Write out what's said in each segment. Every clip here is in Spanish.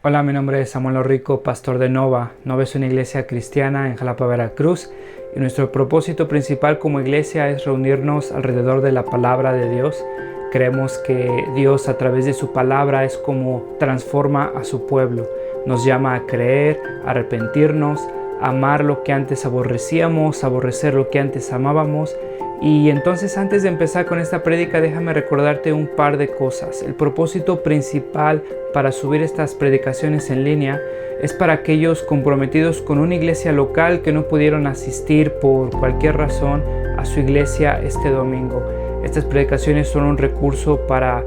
Hola, mi nombre es Samuel Rico, pastor de Nova. Nova es una iglesia cristiana en Jalapa, Veracruz, y nuestro propósito principal como iglesia es reunirnos alrededor de la palabra de Dios. Creemos que Dios a través de su palabra es como transforma a su pueblo. Nos llama a creer, a arrepentirnos, a amar lo que antes aborrecíamos, a aborrecer lo que antes amábamos. Y entonces, antes de empezar con esta prédica, déjame recordarte un par de cosas. El propósito principal para subir estas predicaciones en línea es para aquellos comprometidos con una iglesia local que no pudieron asistir por cualquier razón a su iglesia este domingo. Estas predicaciones son un recurso para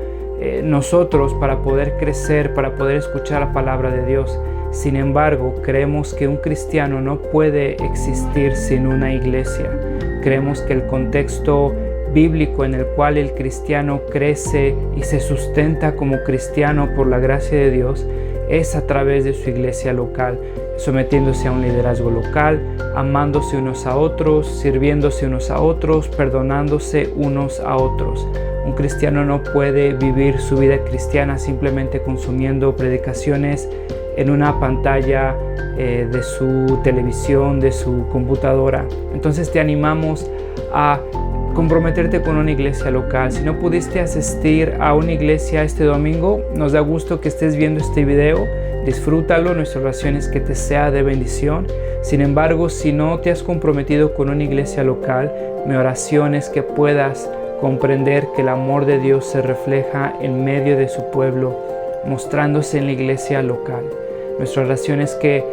nosotros, para poder crecer, para poder escuchar la palabra de Dios. Sin embargo, creemos que un cristiano no puede existir sin una iglesia. Creemos que el contexto bíblico en el cual el cristiano crece y se sustenta como cristiano por la gracia de Dios es a través de su iglesia local, sometiéndose a un liderazgo local, amándose unos a otros, sirviéndose unos a otros, perdonándose unos a otros. Un cristiano no puede vivir su vida cristiana simplemente consumiendo predicaciones en una pantalla de su televisión, de su computadora. Entonces te animamos a comprometerte con una iglesia local. Si no pudiste asistir a una iglesia este domingo, nos da gusto que estés viendo este video. Disfrútalo, nuestra oración es que te sea de bendición. Sin embargo, si no te has comprometido con una iglesia local, mi oración es que puedas comprender que el amor de Dios se refleja en medio de su pueblo, mostrándose en la iglesia local. Nuestra oración es que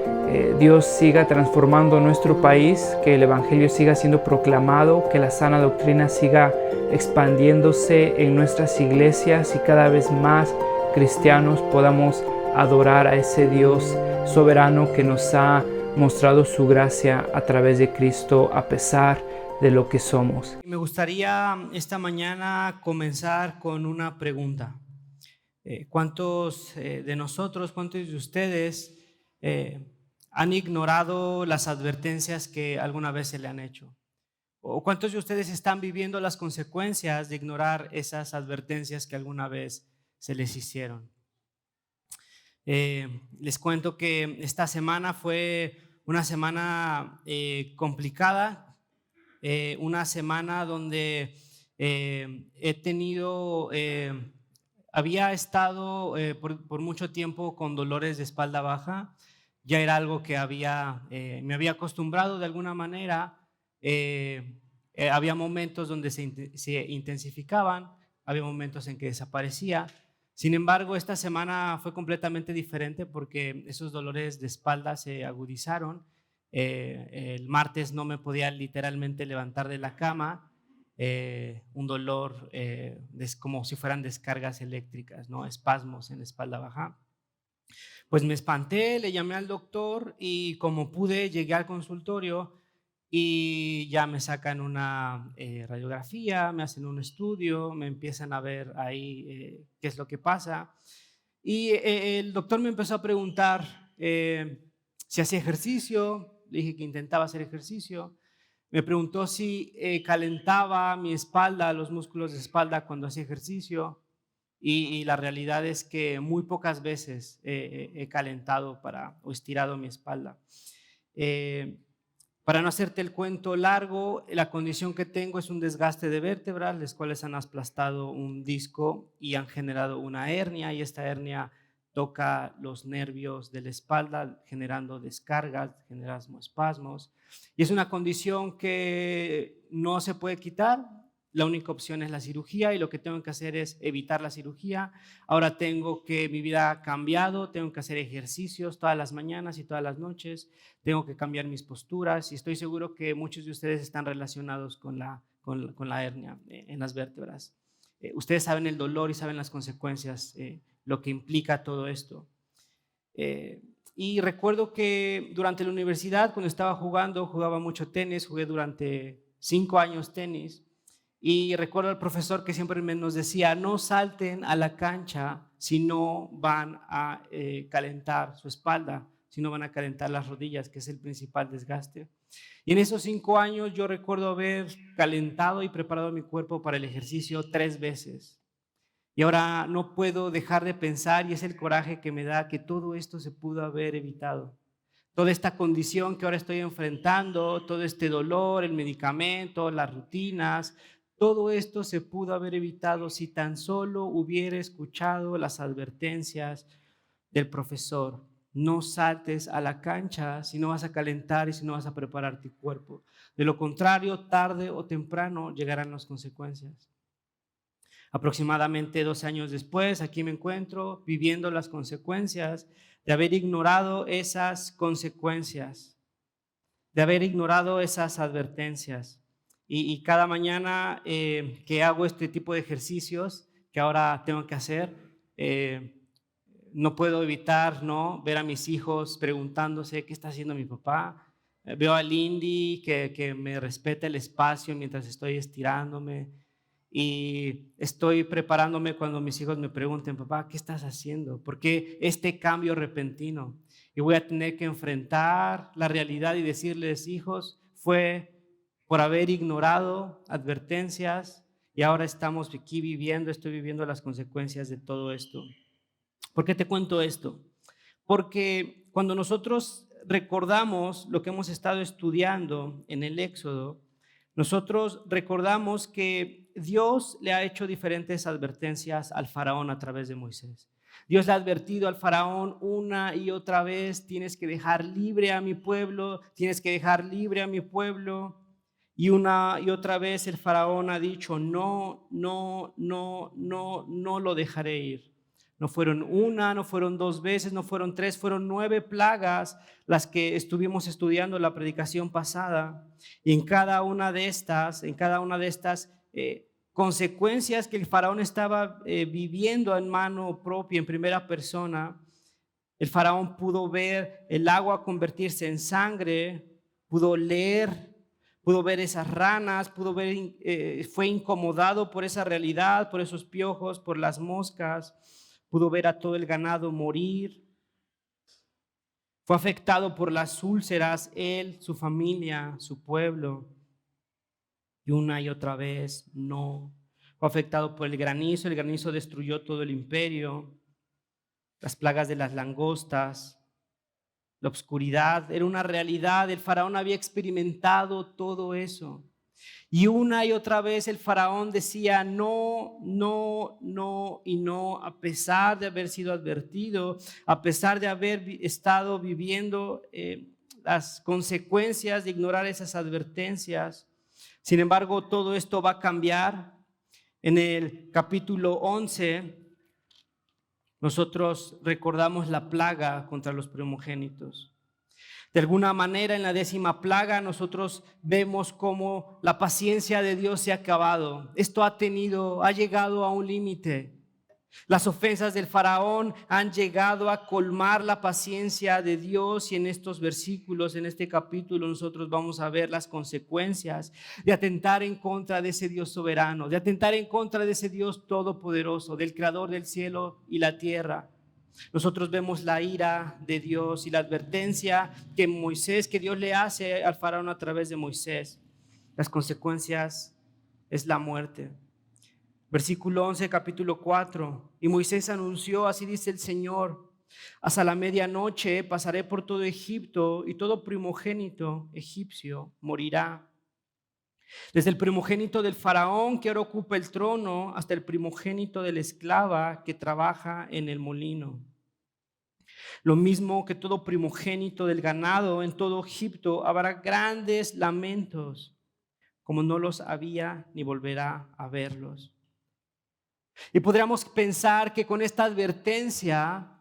Dios siga transformando nuestro país, que el Evangelio siga siendo proclamado, que la sana doctrina siga expandiéndose en nuestras iglesias y cada vez más cristianos podamos adorar a ese Dios soberano que nos ha mostrado su gracia a través de Cristo a pesar de lo que somos. Me gustaría esta mañana comenzar con una pregunta. ¿Cuántos de nosotros, cuántos de ustedes han ignorado las advertencias que alguna vez se le han hecho? ¿O cuántos de ustedes están viviendo las consecuencias de ignorar esas advertencias que alguna vez se les hicieron? Les cuento que esta semana fue una semana complicada, una semana donde he tenido... había estado por mucho tiempo con dolores de espalda baja. Ya era algo que me había acostumbrado de alguna manera. Había momentos donde se intensificaban, había momentos en que desaparecía. Sin embargo, esta semana fue completamente diferente porque esos dolores de espalda se agudizaron. El martes no me podía literalmente levantar de la cama. Un dolor como si fueran descargas eléctricas, ¿no? Espasmos en la espalda baja. Pues me espanté, le llamé al doctor y como pude llegué al consultorio y ya me sacan una radiografía, me hacen un estudio, me empiezan a ver ahí qué es lo que pasa. Y el doctor me empezó a preguntar si hacía ejercicio. Le dije que intentaba hacer ejercicio. Me preguntó si calentaba mi espalda, los músculos de espalda cuando hacía ejercicio. Y la realidad es que muy pocas veces he calentado o estirado mi espalda. Para no hacerte el cuento largo, la condición que tengo es un desgaste de vértebras, las cuales han aplastado un disco y han generado una hernia, y esta hernia toca los nervios de la espalda, generando descargas, generando espasmos. Y es una condición que no se puede quitar. La única opción es la cirugía y lo que tengo que hacer es evitar la cirugía. Ahora mi vida ha cambiado, tengo que hacer ejercicios todas las mañanas y todas las noches, tengo que cambiar mis posturas y estoy seguro que muchos de ustedes están relacionados con la hernia en las vértebras. Ustedes saben el dolor y saben las consecuencias, lo que implica todo esto. Y recuerdo que durante la universidad, cuando estaba jugaba mucho tenis, jugué durante 5 años tenis. Y recuerdo al profesor que siempre nos decía: no salten a la cancha si no van a calentar su espalda, si no van a calentar las rodillas, que es el principal desgaste. Y en esos 5 años yo recuerdo haber calentado y preparado mi cuerpo para el ejercicio 3 veces. Y ahora no puedo dejar de pensar, y es el coraje que me da, que todo esto se pudo haber evitado. Toda esta condición que ahora estoy enfrentando, todo este dolor, el medicamento, las rutinas, todo esto se pudo haber evitado si tan solo hubiera escuchado las advertencias del profesor. No saltes a la cancha si no vas a calentar y si no vas a preparar tu cuerpo. De lo contrario, tarde o temprano llegarán las consecuencias. Aproximadamente 12 años después, aquí me encuentro viviendo las consecuencias de haber ignorado esas consecuencias, de haber ignorado esas advertencias. Y cada mañana que hago este tipo de ejercicios que ahora tengo que hacer, no puedo evitar, ¿no?, ver a mis hijos preguntándose qué está haciendo mi papá. Veo a Lindy que me respeta el espacio mientras estoy estirándome. Y estoy preparándome cuando mis hijos me pregunten, papá, ¿qué estás haciendo? ¿Por qué este cambio repentino? Y voy a tener que enfrentar la realidad y decirles, hijos, fue por haber ignorado advertencias y ahora estamos aquí estoy viviendo las consecuencias de todo esto. ¿Por qué te cuento esto? Porque cuando nosotros recordamos lo que hemos estado estudiando en el Éxodo, nosotros recordamos que Dios le ha hecho diferentes advertencias al faraón a través de Moisés. Dios le ha advertido al faraón una y otra vez, tienes que dejar libre a mi pueblo, tienes que dejar libre a mi pueblo. Y una y otra vez el faraón ha dicho, no, no, no, no, no lo dejaré ir. No fueron una, no fueron 2 veces, no fueron 3, fueron 9 plagas las que estuvimos estudiando en la predicación pasada. Y en cada una de estas consecuencias que el faraón estaba viviendo en mano propia, en primera persona, el faraón pudo ver el agua convertirse en sangre, pudo leer, pudo ver esas ranas, fue incomodado por esa realidad, por esos piojos, por las moscas. Pudo ver a todo el ganado morir. Fue afectado por las úlceras, él, su familia, su pueblo. Y una y otra vez, no. Fue afectado por el granizo destruyó todo el imperio. Las plagas de las langostas, la oscuridad, era una realidad. El faraón había experimentado todo eso. Y una y otra vez el faraón decía no, no, no y no, a pesar de haber sido advertido, a pesar de haber estado viviendo las consecuencias de ignorar esas advertencias. Sin embargo, todo esto va a cambiar. En el capítulo 11, nosotros recordamos la plaga contra los primogénitos. De alguna manera, en la 10ª plaga, nosotros vemos cómo la paciencia de Dios se ha acabado. Esto ha llegado a un límite. Las ofensas del faraón han llegado a colmar la paciencia de Dios, y en estos versículos, en este capítulo, nosotros vamos a ver las consecuencias de atentar en contra de ese Dios soberano, de atentar en contra de ese Dios todopoderoso, del creador del cielo y la tierra. Nosotros vemos la ira de Dios y la advertencia que Dios le hace al faraón a través de Moisés. Las consecuencias es la muerte. Versículo 11, capítulo 4. Y Moisés anunció, así dice el Señor, hasta la medianoche pasaré por todo Egipto y todo primogénito egipcio morirá. Desde el primogénito del faraón que ahora ocupa el trono hasta el primogénito de la esclava que trabaja en el molino. Lo mismo que todo primogénito del ganado en todo Egipto, habrá grandes lamentos, como no los había ni volverá a verlos. Y podríamos pensar que con esta advertencia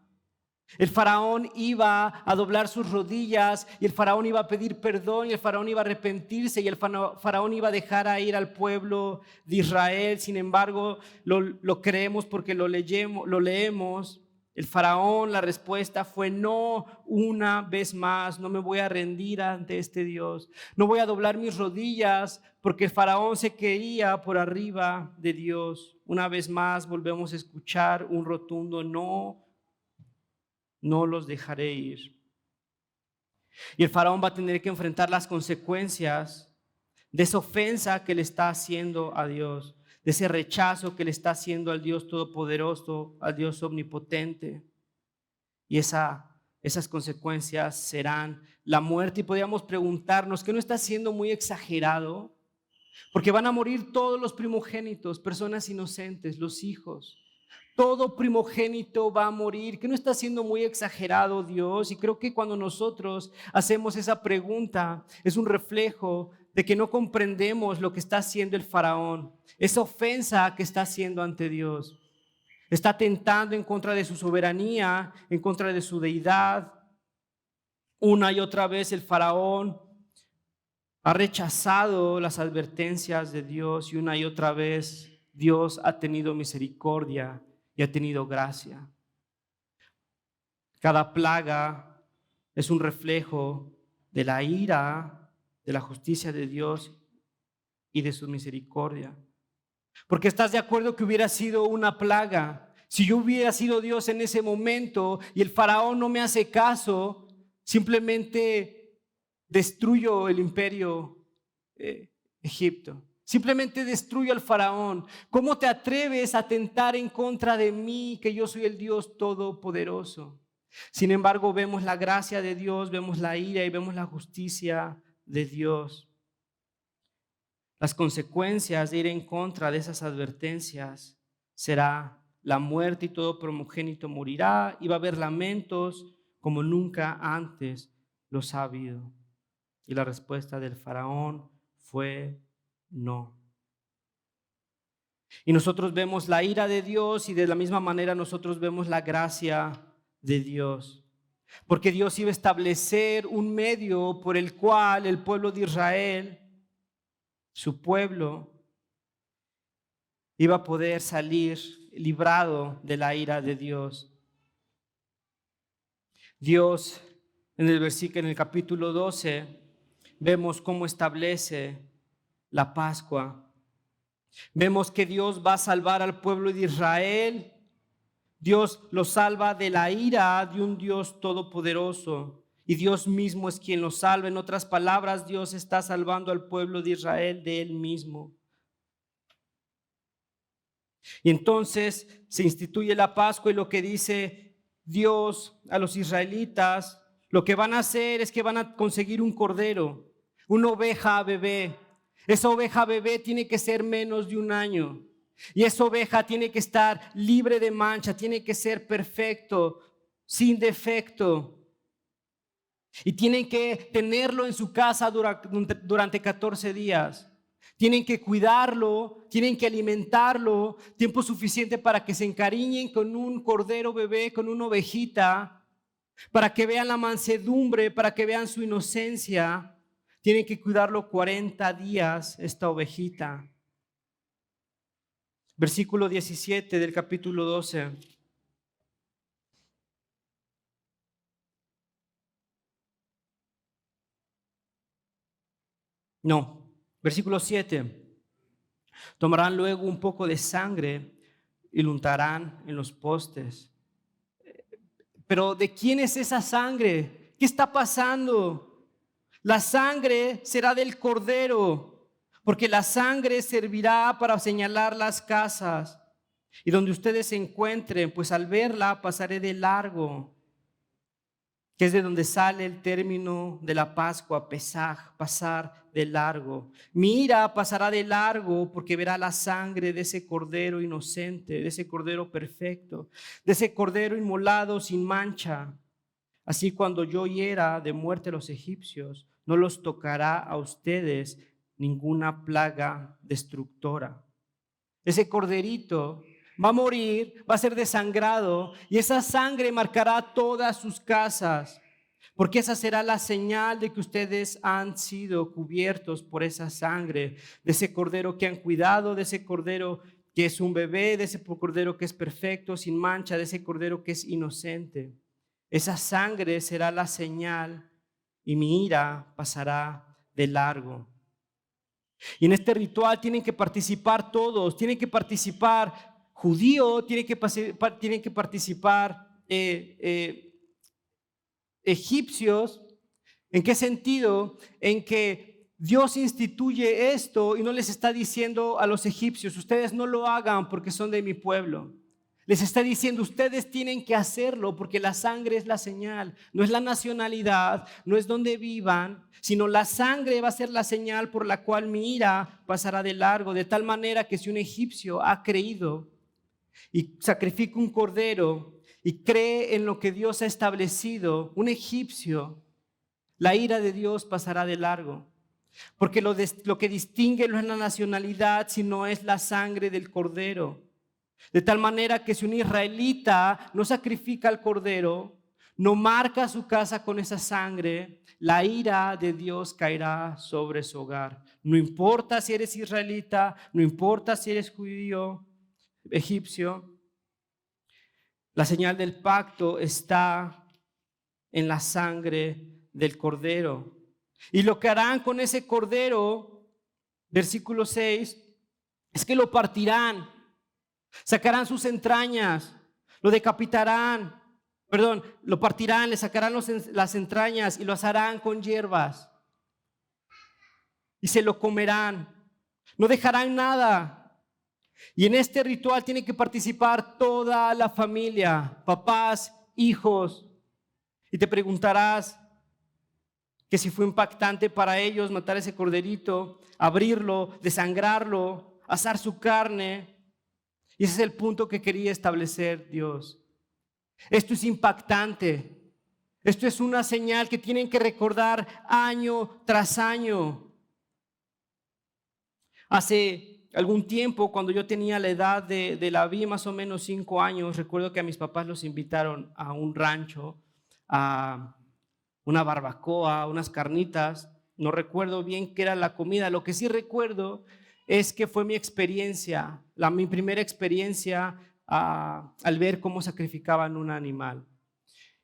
el faraón iba a doblar sus rodillas, y el faraón iba a pedir perdón, y el faraón iba a arrepentirse, y el faraón iba a dejar a ir al pueblo de Israel. Sin embargo, lo creemos porque lo leemos. El faraón, la respuesta fue no, una vez más, no me voy a rendir ante este Dios. No voy a doblar mis rodillas, porque el faraón se creía por arriba de Dios. Una vez más volvemos a escuchar un rotundo no. No los dejaré ir. Y el faraón va a tener que enfrentar las consecuencias de esa ofensa que le está haciendo a Dios, de ese rechazo que le está haciendo al Dios Todopoderoso, al Dios Omnipotente. Y esas consecuencias serán la muerte. Y podríamos preguntarnos, ¿qué no está siendo muy exagerado? Porque van a morir todos los primogénitos, personas inocentes, los hijos. Todo primogénito va a morir. ¿Qué no está siendo muy exagerado Dios? Y creo que cuando nosotros hacemos esa pregunta, es un reflejo de que no comprendemos lo que está haciendo el faraón, esa ofensa que está haciendo ante Dios. Está atentando en contra de su soberanía, en contra de su deidad. Una y otra vez el faraón ha rechazado las advertencias de Dios y una y otra vez Dios ha tenido misericordia y ha tenido gracia. Cada plaga es un reflejo de la ira, de la justicia de Dios y de su misericordia. Porque estás de acuerdo que hubiera sido una plaga. Si yo hubiera sido Dios en ese momento y el faraón no me hace caso, simplemente destruyo el imperio Egipto. Simplemente destruyo al faraón. ¿Cómo te atreves a atentar en contra de mí, que yo soy el Dios Todopoderoso? Sin embargo, vemos la gracia de Dios, vemos la ira y vemos la justicia de Dios. Las consecuencias de ir en contra de esas advertencias será la muerte y todo primogénito morirá y va a haber lamentos como nunca antes los ha habido. Y la respuesta del faraón fue no. Y nosotros vemos la ira de Dios y de la misma manera nosotros vemos la gracia de Dios. Porque Dios iba a establecer un medio por el cual el pueblo de Israel, su pueblo, iba a poder salir librado de la ira de Dios. Dios, en el capítulo 12, vemos cómo establece la Pascua. Vemos que Dios va a salvar al pueblo de Israel. Dios lo salva de la ira de un Dios todopoderoso. Y Dios mismo es quien lo salva. En otras palabras, Dios está salvando al pueblo de Israel de Él mismo. Y entonces se instituye la Pascua y lo que dice Dios a los israelitas, lo que van a hacer es que van a conseguir un cordero, una oveja bebé. Esa oveja bebé tiene que ser menos de 1 año. Y esa oveja tiene que estar libre de mancha, tiene que ser perfecto, sin defecto. Y tienen que tenerlo en su casa durante 14 días. Tienen que cuidarlo, tienen que alimentarlo, tiempo suficiente para que se encariñen con un cordero bebé, con una ovejita, para que vean la mansedumbre, para que vean su inocencia. Tienen que cuidarlo 40 días esta ovejita. Versículo 17 del capítulo 12. Versículo 7. Tomarán luego un poco de sangre y lo untarán en los postes. Pero ¿de quién es esa sangre? ¿Qué está pasando? La sangre será del cordero, porque la sangre servirá para señalar las casas. Y donde ustedes se encuentren, pues al verla pasaré de largo, que es de donde sale el término de la Pascua, Pesaj, pasar de largo. Mi ira pasará de largo porque verá la sangre de ese cordero inocente, de ese cordero perfecto, de ese cordero inmolado sin mancha. Así cuando yo hiera de muerte a los egipcios, no los tocará a ustedes ninguna plaga destructora. Ese corderito va a morir, va a ser desangrado y esa sangre marcará todas sus casas, porque esa será la señal de que ustedes han sido cubiertos por esa sangre, de ese cordero que han cuidado, de ese cordero que es un bebé, de ese cordero que es perfecto, sin mancha, de ese cordero que es inocente. Esa sangre será la señal y mi ira pasará de largo. Y en este ritual tienen que participar todos, tienen que participar judío, tienen que participar egipcios. ¿En qué sentido? En que Dios instituye esto y no les está diciendo a los egipcios, ustedes no lo hagan porque son de mi pueblo. Les está diciendo, ustedes tienen que hacerlo porque la sangre es la señal. No es la nacionalidad, no es donde vivan, sino la sangre va a ser la señal por la cual mi ira pasará de largo. De tal manera que si un egipcio ha creído y sacrifica un cordero y cree en lo que Dios ha establecido, un egipcio, la ira de Dios pasará de largo. Porque lo que distingue no es la nacionalidad, sino es la sangre del cordero. De tal manera que si un israelita no sacrifica al cordero, no marca su casa con esa sangre, la ira de Dios caerá sobre su hogar. No importa si eres israelita, no importa si eres judío, egipcio, la señal del pacto está en la sangre del cordero. Y lo que harán con ese cordero, versículo 6, es que lo partirán, sacarán sus entrañas, lo decapitarán, lo partirán, le sacarán las entrañas y lo asarán con hierbas y se lo comerán, no dejarán nada. Y en este ritual tiene que participar toda la familia, papás, hijos. Y te preguntarás que si fue impactante para ellos matar ese corderito, abrirlo, desangrarlo, asar su carne. Y ese es el punto que quería establecer Dios. Esto es impactante. Esto es una señal que tienen que recordar año tras año. Hace algún tiempo, cuando yo tenía la edad de la vi, más o menos 5 años, recuerdo que a mis papás los invitaron a un rancho, a una barbacoa, unas carnitas. No recuerdo bien qué era la comida. Lo que sí recuerdo es que fue mi experiencia, mi primera experiencia al ver cómo sacrificaban un animal.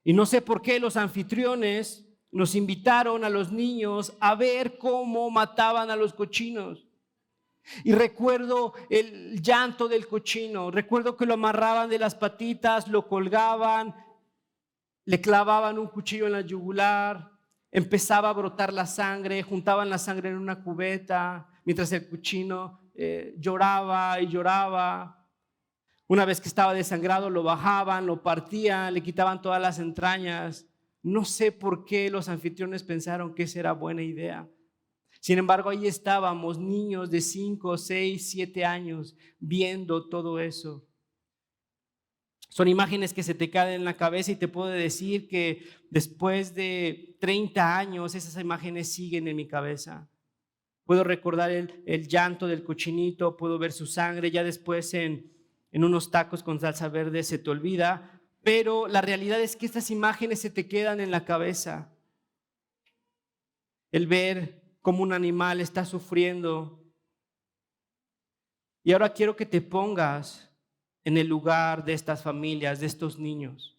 Y no sé por qué los anfitriones nos invitaron a los niños a ver cómo mataban a los cochinos. Y recuerdo el llanto del cochino, recuerdo que lo amarraban de las patitas, lo colgaban, le clavaban un cuchillo en la yugular, empezaba a brotar la sangre, juntaban la sangre en una cubeta, mientras el cochino lloraba y lloraba. Una vez que estaba desangrado, lo bajaban, lo partían, le quitaban todas las entrañas. No sé por qué los anfitriones pensaron que esa era buena idea. Sin embargo, ahí estábamos, niños de 5, 6, 7 años, viendo todo eso. Son imágenes que se te caen en la cabeza y te puedo decir que después de 30 años esas imágenes siguen en mi cabeza. Puedo recordar el llanto del cochinito, puedo ver su sangre, ya después en unos tacos con salsa verde se te olvida, pero la realidad es que estas imágenes se te quedan en la cabeza. El ver cómo un animal está sufriendo. Y ahora quiero que te pongas en el lugar de estas familias, de estos niños.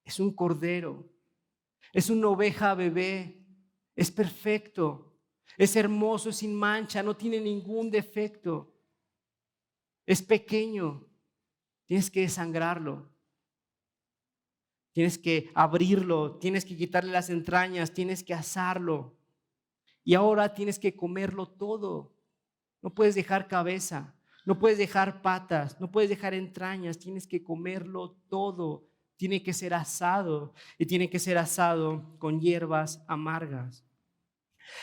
Es un cordero, es una oveja bebé, es perfecto, es hermoso, sin mancha, no tiene ningún defecto. Es pequeño, tienes que desangrarlo, tienes que abrirlo, tienes que quitarle las entrañas, tienes que asarlo. Y ahora tienes que comerlo todo. No puedes dejar cabeza. No puedes dejar patas, no puedes dejar entrañas, tienes que comerlo todo. Tiene que ser asado y tiene que ser asado con hierbas amargas.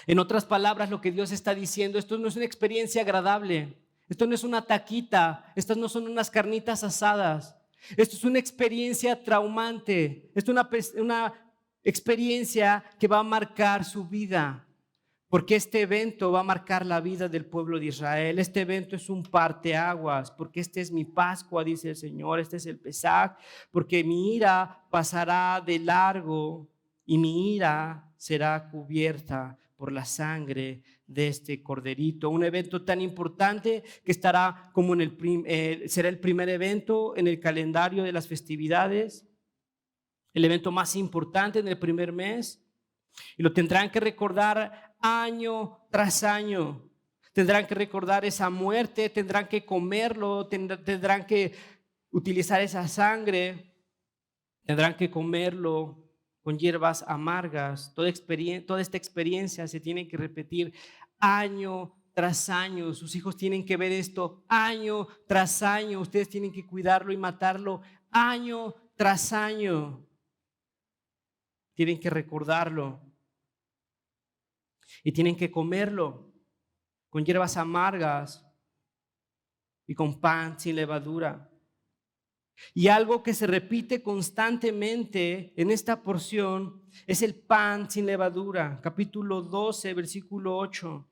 En otras palabras, lo que Dios está diciendo, esto no es una experiencia agradable, esto no es una taquita, estas no son unas carnitas asadas, esto es una experiencia traumante, esto es una experiencia que va a marcar su vida. Porque este evento va a marcar la vida del pueblo de Israel. Este evento es un parteaguas, porque este es mi Pascua, dice el Señor, este es el Pesaj, porque mi ira pasará de largo y mi ira será cubierta por la sangre de este corderito. Un evento tan importante que estará como será el primer evento en el calendario de las festividades, el evento más importante en el primer mes, y lo tendrán que recordar año tras año. Tendrán que recordar esa muerte, tendrán que comerlo, tendrán que utilizar esa sangre, tendrán que comerlo con hierbas amargas. Toda esta experiencia se tiene que repetir año tras año. Sus hijos tienen que ver esto año tras año. Ustedes tienen que cuidarlo y matarlo año tras año. Tienen que recordarlo y tienen que comerlo con hierbas amargas y con pan sin levadura. Y algo que se repite constantemente en esta porción es el pan sin levadura. Capítulo 12, versículo 8.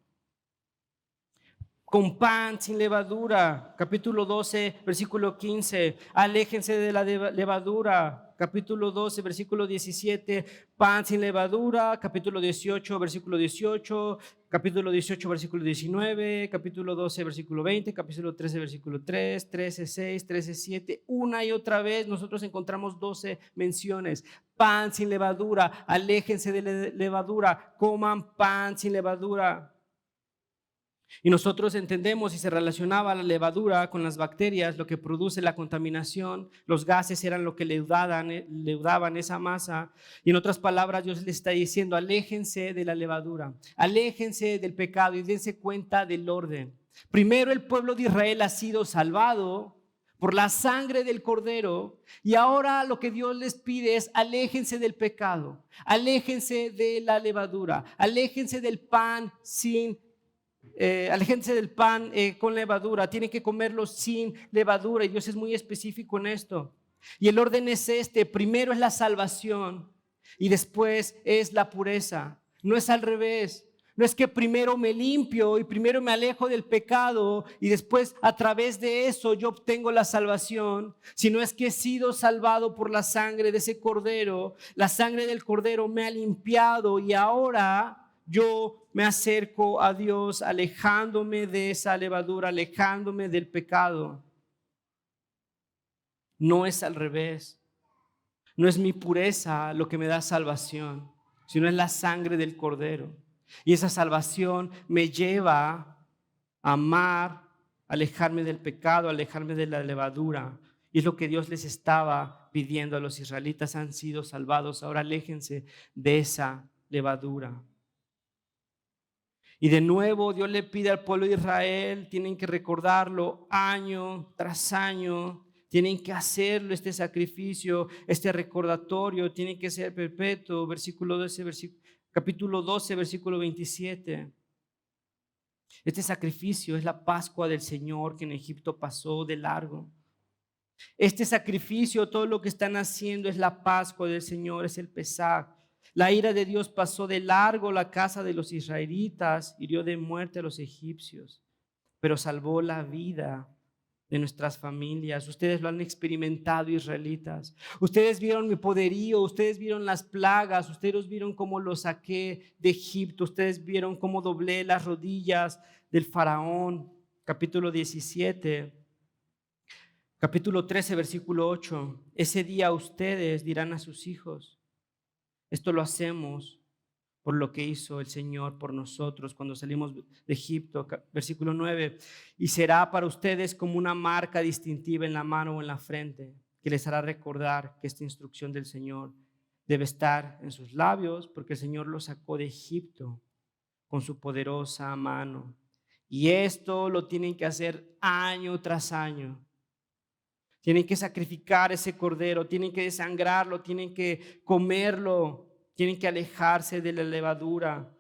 Con pan sin levadura. Capítulo 12, versículo 15. Aléjense de la levadura. Capítulo 12, versículo 17. Pan sin levadura. Capítulo 18, versículo 18. Capítulo 18, versículo 19. Capítulo 12, versículo 20. Capítulo 13, versículo 3. 13, 6. 13, 7. Una y otra vez nosotros encontramos 12 menciones. Pan sin levadura. Aléjense de la levadura. Coman pan sin levadura. Y nosotros entendemos, y se relacionaba la levadura con las bacterias, lo que produce la contaminación. Los gases eran lo que leudaban esa masa. Y en otras palabras, Dios les está diciendo: aléjense de la levadura, aléjense del pecado y dense cuenta del orden. Primero, el pueblo de Israel ha sido salvado por la sangre del Cordero, y ahora lo que Dios les pide es: aléjense del pecado, aléjense de la levadura, aléjense del pan aléjense del pan con levadura. Tienen que comerlo sin levadura, y Dios es muy específico en esto. Y el orden es este: primero es la salvación y después es la pureza. No es al revés. No es que primero me limpio y primero me alejo del pecado y después a través de eso yo obtengo la salvación, sino es que he sido salvado por la sangre de ese Cordero. La sangre del Cordero me ha limpiado y ahora yo me acerco a Dios alejándome de esa levadura, alejándome del pecado. No es al revés. No es mi pureza lo que me da salvación, sino es la sangre del Cordero. Y esa salvación me lleva a amar, alejarme del pecado, alejarme de la levadura. Y es lo que Dios les estaba pidiendo a los israelitas. Han sido salvados, ahora aléjense de esa levadura. Y de nuevo Dios le pide al pueblo de Israel, tienen que recordarlo año tras año, tienen que hacerlo, este sacrificio, este recordatorio, tiene que ser perpetuo. Capítulo 12, versículo 27. Este sacrificio es la Pascua del Señor que en Egipto pasó de largo. Este sacrificio, todo lo que están haciendo es la Pascua del Señor, es el Pesaj. La ira de Dios pasó de largo la casa de los israelitas, hirió de muerte a los egipcios, pero salvó la vida de nuestras familias. Ustedes lo han experimentado, israelitas. Ustedes vieron mi poderío, ustedes vieron las plagas, ustedes vieron cómo los saqué de Egipto, ustedes vieron cómo doblé las rodillas del faraón. Capítulo 17. Capítulo 13, versículo 8. Ese día ustedes dirán a sus hijos: esto lo hacemos por lo que hizo el Señor por nosotros cuando salimos de Egipto. Versículo 9. Y será para ustedes como una marca distintiva en la mano o en la frente, que les hará recordar que esta instrucción del Señor debe estar en sus labios, porque el Señor los sacó de Egipto con su poderosa mano. Y esto lo tienen que hacer año tras año. Tienen que sacrificar ese cordero, tienen que desangrarlo, tienen que comerlo, tienen que alejarse de la levadura,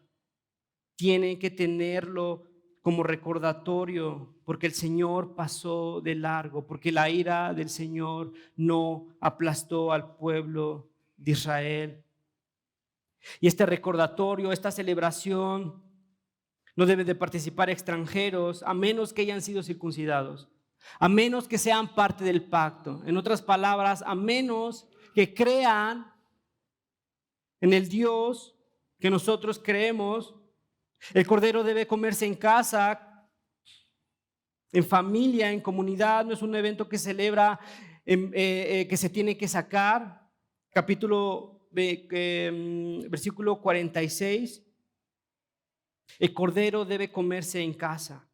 tienen que tenerlo como recordatorio, porque el Señor pasó de largo, porque la ira del Señor no aplastó al pueblo de Israel. Y este recordatorio, esta celebración, no deben de participar extranjeros, a menos que hayan sido circuncidados. A menos que sean parte del pacto. En otras palabras, a menos que crean en el Dios que nosotros creemos. El cordero debe comerse en casa, en familia, en comunidad. No es un evento que celebra, que se tiene que sacar. Versículo 46. El cordero debe comerse en casa.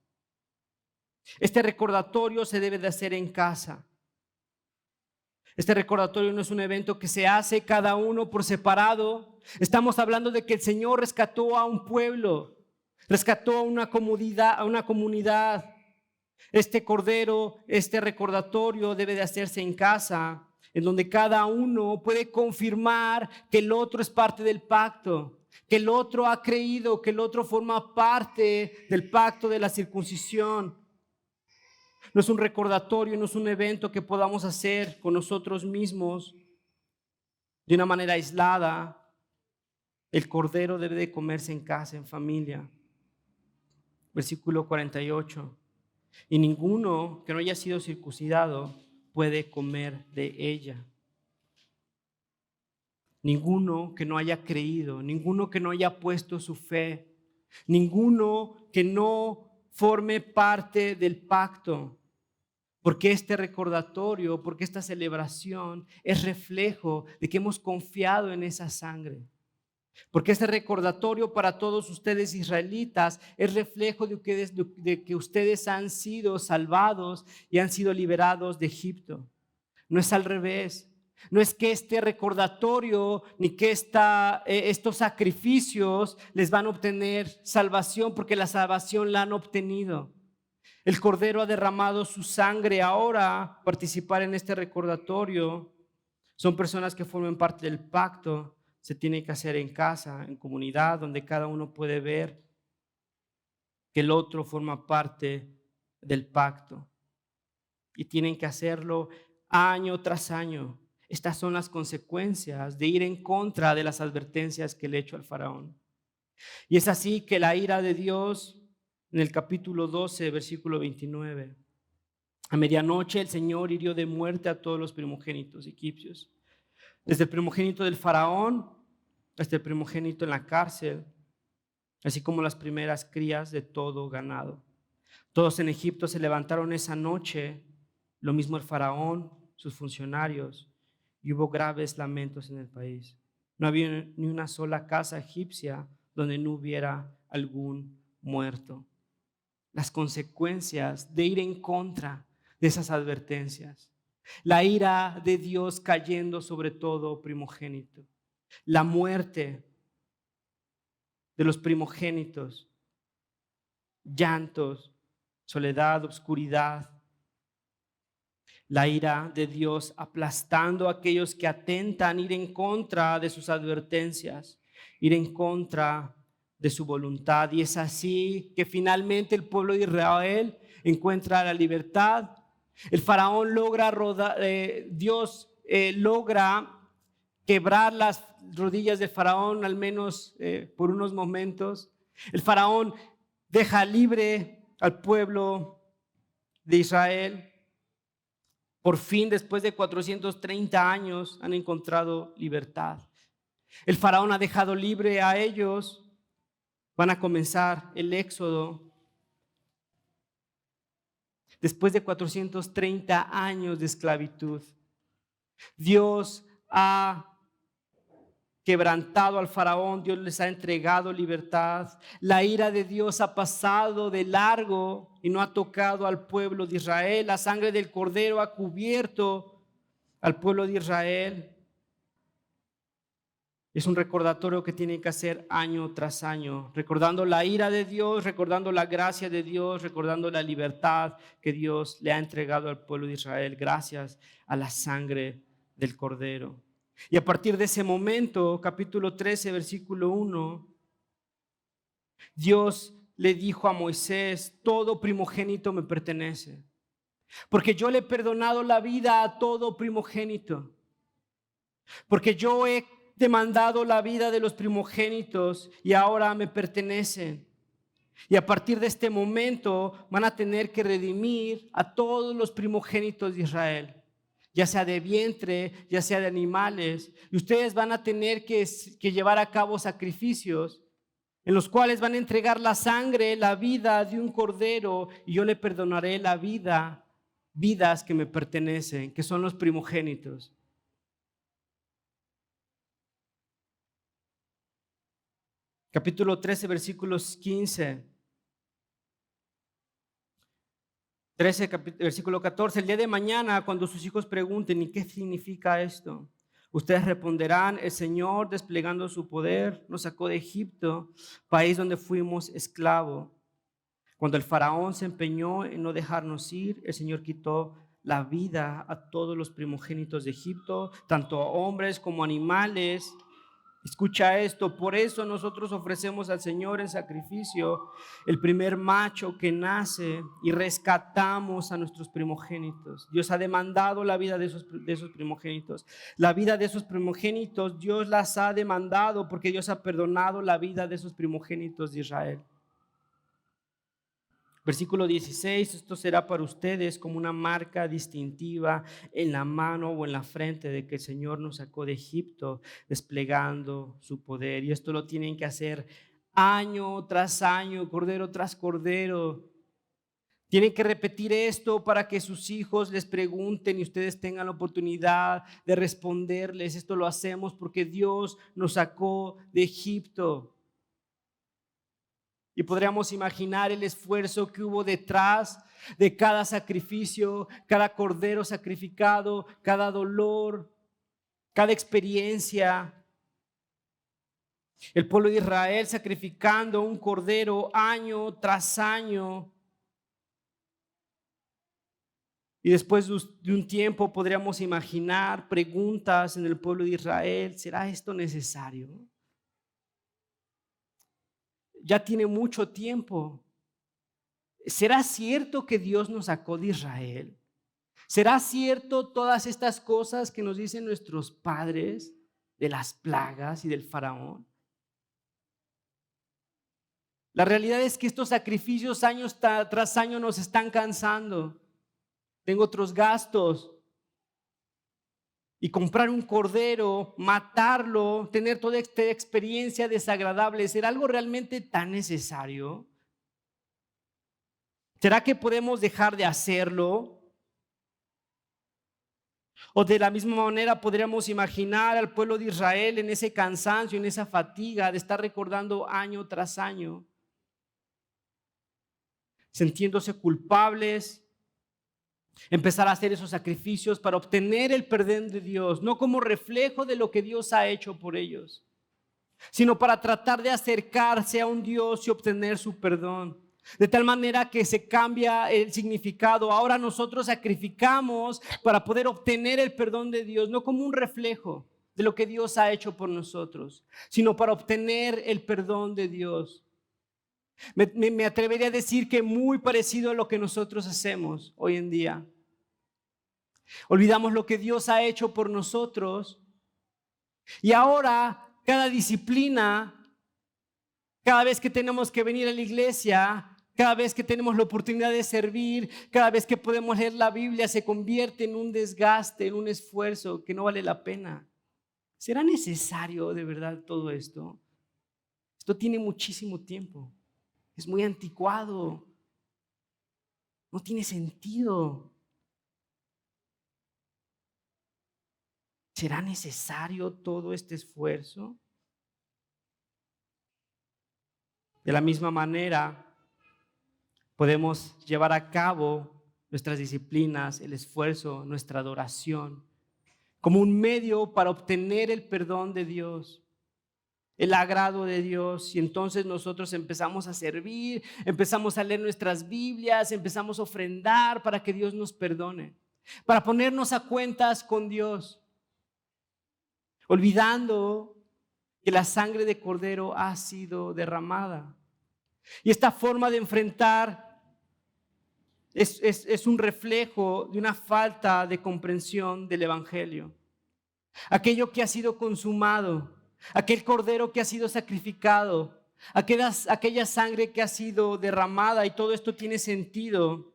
Este recordatorio se debe de hacer en casa. Este recordatorio no es un evento que se hace cada uno por separado. Estamos hablando de que el Señor rescató a un pueblo, rescató a una comunidad. Este cordero, este recordatorio debe de hacerse en casa, en donde cada uno puede confirmar que el otro es parte del pacto, que el otro ha creído, que el otro forma parte del pacto de la circuncisión. No es un recordatorio, no es un evento que podamos hacer con nosotros mismos de una manera aislada. El cordero debe de comerse en casa, en familia. Versículo 48. Y ninguno que no haya sido circuncidado puede comer de ella. Ninguno que no haya creído, ninguno que no haya puesto su fe, ninguno que no forme parte del pacto. Porque este recordatorio, porque esta celebración es reflejo de que hemos confiado en esa sangre. Porque este recordatorio para todos ustedes israelitas es reflejo de que ustedes han sido salvados y han sido liberados de Egipto. No es al revés. No es que este recordatorio ni que estos sacrificios les van a obtener salvación, porque la salvación la han obtenido. El Cordero ha derramado su sangre. Ahora participar en este recordatorio son personas que forman parte del pacto. Se tiene que hacer en casa, en comunidad, donde cada uno puede ver que el otro forma parte del pacto. Y tienen que hacerlo año tras año. Estas son las consecuencias de ir en contra de las advertencias que le he hecho al faraón. Y es así que la ira de Dios, en el capítulo 12, versículo 29. A medianoche el Señor hirió de muerte a todos los primogénitos egipcios, desde el primogénito del faraón hasta el primogénito en la cárcel, así como las primeras crías de todo ganado. Todos en Egipto se levantaron esa noche, lo mismo el faraón, sus funcionarios, y hubo graves lamentos en el país. No había ni una sola casa egipcia donde no hubiera algún muerto. Las consecuencias de ir en contra de esas advertencias. La ira de Dios cayendo sobre todo primogénito. La muerte de los primogénitos. Llantos, soledad, oscuridad. La ira de Dios aplastando a aquellos que atentan, ir en contra de sus advertencias, ir en contra de su voluntad. Y es así que finalmente el pueblo de Israel encuentra la libertad. El faraón logra Dios logra quebrar las rodillas del faraón, al menos por unos momentos. El faraón deja libre al pueblo de Israel. Por fin, después de 430 años, han encontrado libertad. El faraón ha dejado libre a ellos. Van a comenzar el éxodo. Después de 430 años de esclavitud, Dios ha quebrantado al faraón, Dios les ha entregado libertad. La ira de Dios ha pasado de largo y no ha tocado al pueblo de Israel. La sangre del cordero ha cubierto al pueblo de Israel. Es un recordatorio que tienen que hacer año tras año, recordando la ira de Dios, recordando la gracia de Dios, recordando la libertad que Dios le ha entregado al pueblo de Israel gracias a la sangre del cordero. Y a partir de ese momento, capítulo 13, versículo 1, Dios le dijo a Moisés: todo primogénito me pertenece, porque yo le he perdonado la vida a todo primogénito, porque yo he demandado la vida de los primogénitos y ahora me pertenecen. Y a partir de este momento van a tener que redimir a todos los primogénitos de Israel, ya sea de vientre, ya sea de animales. Y ustedes van a tener que llevar a cabo sacrificios en los cuales van a entregar la sangre, la vida de un cordero, y yo le perdonaré la vidas que me pertenecen, que son los primogénitos. Capítulo 13, versículos 15. 13, versículo 14, el día de mañana, cuando sus hijos pregunten, ¿y qué significa esto? Ustedes responderán, el Señor, desplegando su poder, nos sacó de Egipto, país donde fuimos esclavos. Cuando el faraón se empeñó en no dejarnos ir, el Señor quitó la vida a todos los primogénitos de Egipto, tanto a hombres como animales. Escucha esto, por eso nosotros ofrecemos al Señor en sacrificio el primer macho que nace y rescatamos a nuestros primogénitos. Dios ha demandado la vida de esos primogénitos. La vida de esos primogénitos Dios las ha demandado porque Dios ha perdonado la vida de esos primogénitos de Israel. Versículo 16, esto será para ustedes como una marca distintiva en la mano o en la frente de que el Señor nos sacó de Egipto desplegando su poder. Y esto lo tienen que hacer año tras año, cordero tras cordero. Tienen que repetir esto para que sus hijos les pregunten y ustedes tengan la oportunidad de responderles. Esto lo hacemos porque Dios nos sacó de Egipto. Y podríamos imaginar el esfuerzo que hubo detrás de cada sacrificio, cada cordero sacrificado, cada dolor, cada experiencia. El pueblo de Israel sacrificando un cordero año tras año. Y después de un tiempo podríamos imaginar preguntas en el pueblo de Israel. ¿Será esto necesario? Ya tiene mucho tiempo. ¿Será cierto que Dios nos sacó de Israel? ¿Será cierto todas estas cosas que nos dicen nuestros padres de las plagas y del faraón? La realidad es que estos sacrificios año tras año nos están cansando. Tengo otros gastos. Y comprar un cordero, matarlo, tener toda esta experiencia desagradable, ¿será algo realmente tan necesario? ¿Será que podemos dejar de hacerlo? O de la misma manera podríamos imaginar al pueblo de Israel en ese cansancio, en esa fatiga de estar recordando año tras año, sintiéndose culpables, empezar a hacer esos sacrificios para obtener el perdón de Dios, no como reflejo de lo que Dios ha hecho por ellos, sino para tratar de acercarse a un Dios y obtener su perdón. De tal manera que se cambia el significado. Ahora nosotros sacrificamos para poder obtener el perdón de Dios, no como un reflejo de lo que Dios ha hecho por nosotros, sino para obtener el perdón de Dios. Me atrevería a decir que muy parecido a lo que nosotros hacemos hoy en día. Olvidamos lo que Dios ha hecho por nosotros y ahora cada disciplina, cada vez que tenemos que venir a la iglesia, cada vez que tenemos la oportunidad de servir, cada vez que podemos leer la Biblia, se convierte en un desgaste, en un esfuerzo que no vale la pena. ¿Será necesario de verdad todo esto? Esto tiene muchísimo tiempo. Es muy anticuado. No tiene sentido. ¿Será necesario todo este esfuerzo? De la misma manera, podemos llevar a cabo nuestras disciplinas, el esfuerzo, nuestra adoración, como un medio para obtener el perdón de Dios, el agrado de Dios. Y entonces nosotros empezamos a servir, empezamos a leer nuestras Biblias, empezamos a ofrendar para que Dios nos perdone, para ponernos a cuentas con Dios, olvidando que la sangre de Cordero ha sido derramada. Y esta forma de enfrentar es un reflejo de una falta de comprensión del Evangelio. Aquello que ha sido consumado, aquel cordero que ha sido sacrificado, aquella sangre que ha sido derramada, y todo esto tiene sentido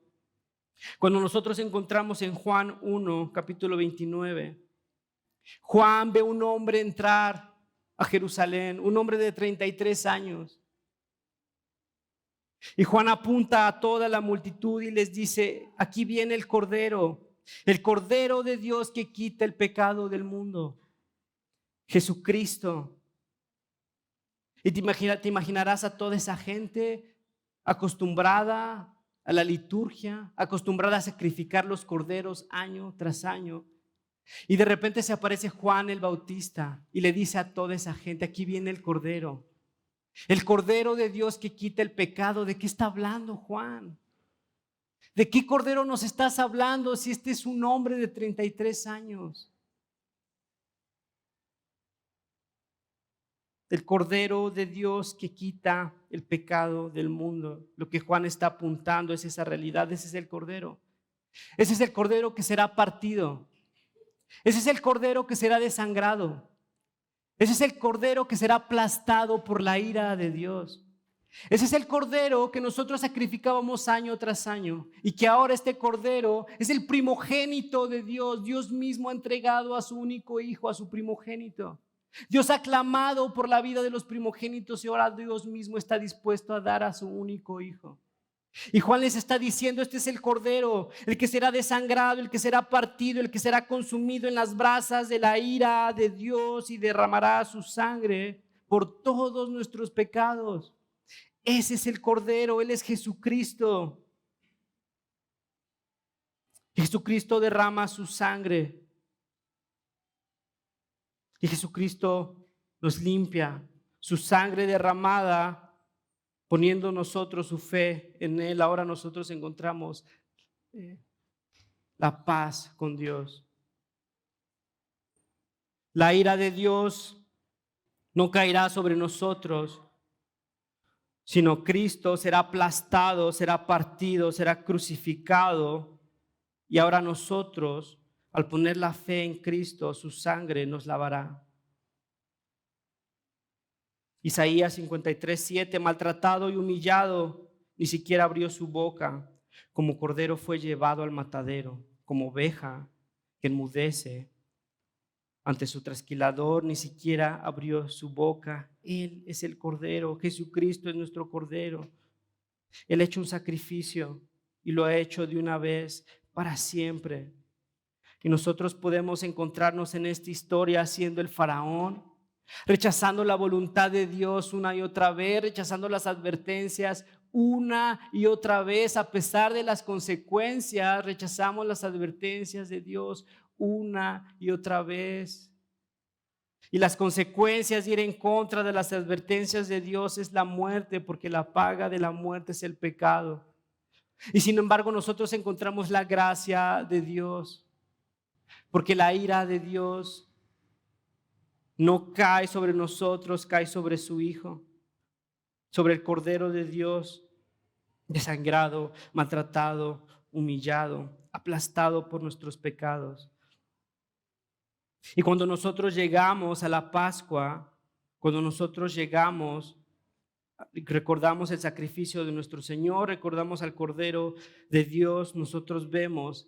cuando nosotros encontramos en Juan 1, capítulo 29. Juan ve un hombre entrar a Jerusalén, un hombre de 33 años. Y Juan apunta a toda la multitud y les dice: aquí viene el Cordero de Dios que quita el pecado del mundo, Jesucristo. Y te imaginarás a toda esa gente acostumbrada a la liturgia, acostumbrada a sacrificar los corderos año tras año. Y de repente se aparece Juan el Bautista y le dice a toda esa gente: aquí viene el Cordero de Dios que quita el pecado. ¿De qué está hablando Juan? ¿De qué Cordero nos estás hablando si este es un hombre de 33 años? El Cordero de Dios que quita el pecado del mundo. Lo que Juan está apuntando es esa realidad. Ese es el Cordero. Ese es el Cordero que será partido. Ese es el Cordero que será desangrado. Ese es el Cordero que será aplastado por la ira de Dios. Ese es el Cordero que nosotros sacrificábamos año tras año, y que ahora este Cordero es el primogénito de Dios. Dios mismo ha entregado a su único hijo, a su primogénito. Dios ha clamado por la vida de los primogénitos y ahora Dios mismo está dispuesto a dar a su único hijo. Y Juan les está diciendo: este es el Cordero, el que será desangrado, el que será partido, el que será consumido en las brasas de la ira de Dios y derramará su sangre por todos nuestros pecados. Ese es el Cordero, Él es Jesucristo. Jesucristo derrama su sangre y Jesucristo nos limpia. Su sangre derramada, poniendo nosotros su fe en Él, ahora nosotros encontramos la paz con Dios. La ira de Dios no caerá sobre nosotros, sino Cristo será aplastado, será partido, será crucificado, y ahora nosotros, al poner la fe en Cristo, su sangre nos lavará. Isaías 53:7: maltratado y humillado, ni siquiera abrió su boca. Como cordero fue llevado al matadero, como oveja que enmudece ante su trasquilador, ni siquiera abrió su boca. Él es el Cordero, Jesucristo es nuestro Cordero. Él ha hecho un sacrificio y lo ha hecho de una vez para siempre. Y nosotros podemos encontrarnos en esta historia siendo el faraón, rechazando la voluntad de Dios una y otra vez, rechazando las advertencias una y otra vez. A pesar de las consecuencias, rechazamos las advertencias de Dios una y otra vez. Y las consecuencias de ir en contra de las advertencias de Dios es la muerte, porque la paga de la muerte es el pecado. Y sin embargo nosotros encontramos la gracia de Dios, porque la ira de Dios no cae sobre nosotros, cae sobre su Hijo, sobre el Cordero de Dios, desangrado, maltratado, humillado, aplastado por nuestros pecados. Y cuando nosotros llegamos a la Pascua, cuando nosotros llegamos, recordamos el sacrificio de nuestro Señor, recordamos al Cordero de Dios, nosotros vemos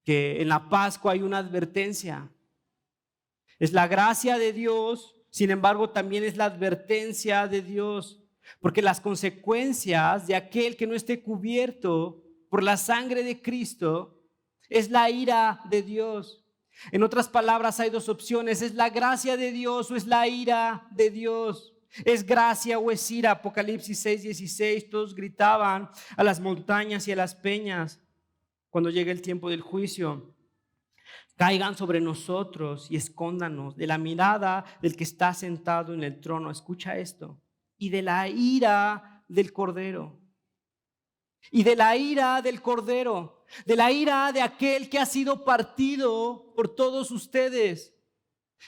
que en la Pascua hay una advertencia. Es la gracia de Dios, sin embargo también es la advertencia de Dios, porque las consecuencias de aquel que no esté cubierto por la sangre de Cristo es la ira de Dios. En otras palabras, hay dos opciones: es la gracia de Dios o es la ira de Dios. ¿Es gracia o es ira? Apocalipsis 6:16, todos gritaban a las montañas y a las peñas cuando llegue el tiempo del juicio: caigan sobre nosotros y escóndanos de la mirada del que está sentado en el trono. Escucha esto: y de la ira del Cordero. Y de la ira del Cordero, de la ira de aquel que ha sido partido por todos ustedes.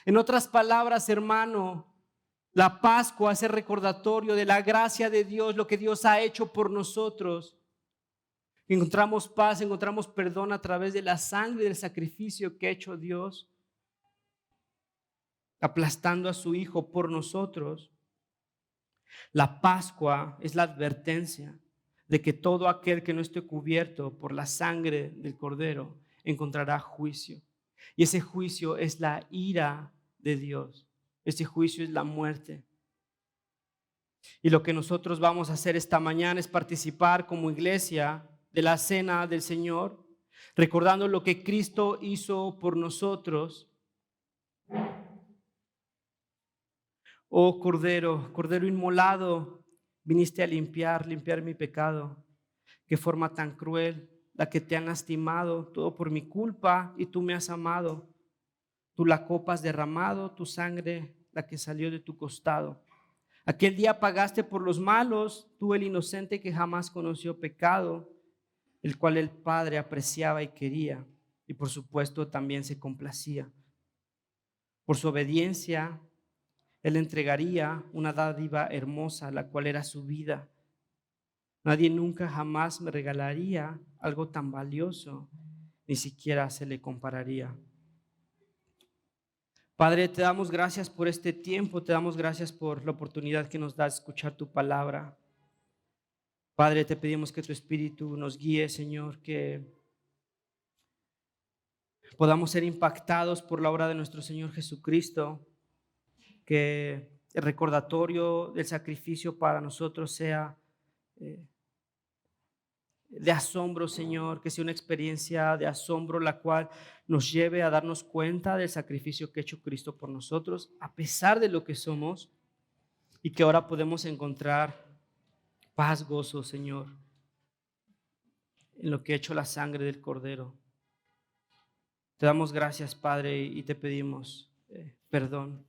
En otras palabras, hermano, la Pascua es el recordatorio de la gracia de Dios, lo que Dios ha hecho por nosotros. Encontramos paz, encontramos perdón a través de la sangre del sacrificio que ha hecho Dios, aplastando a su Hijo por nosotros. La Pascua es la advertencia de que todo aquel que no esté cubierto por la sangre del Cordero encontrará juicio. Y ese juicio es la ira de Dios. Ese juicio es la muerte. Y lo que nosotros vamos a hacer esta mañana es participar como iglesia de la cena del Señor, recordando lo que Cristo hizo por nosotros. Oh Cordero, Cordero inmolado, viniste a limpiar mi pecado. qué forma tan cruel la que te han lastimado, todo por mi culpa, y tú me has amado. Tú la copa has derramado, tu sangre la que salió de tu costado. Aquel día pagaste por los malos, tú el inocente que jamás conoció pecado, el cual el Padre apreciaba y quería, y por supuesto también se complacía. Por su obediencia, Él entregaría una dádiva hermosa, la cual era su vida. Nadie nunca jamás me regalaría algo tan valioso, ni siquiera se le compararía. Padre, te damos gracias por este tiempo, te damos gracias por la oportunidad que nos da de escuchar tu palabra. Padre, te pedimos que tu Espíritu nos guíe, Señor, que podamos ser impactados por la obra de nuestro Señor Jesucristo, que el recordatorio del sacrificio para nosotros sea de asombro, Señor, que sea una experiencia de asombro la cual nos lleve a darnos cuenta del sacrificio que ha hecho Cristo por nosotros, a pesar de lo que somos, y que ahora podemos encontrar paz, gozo, Señor, en lo que ha hecho la sangre del Cordero. Te damos gracias, Padre, y te pedimos perdón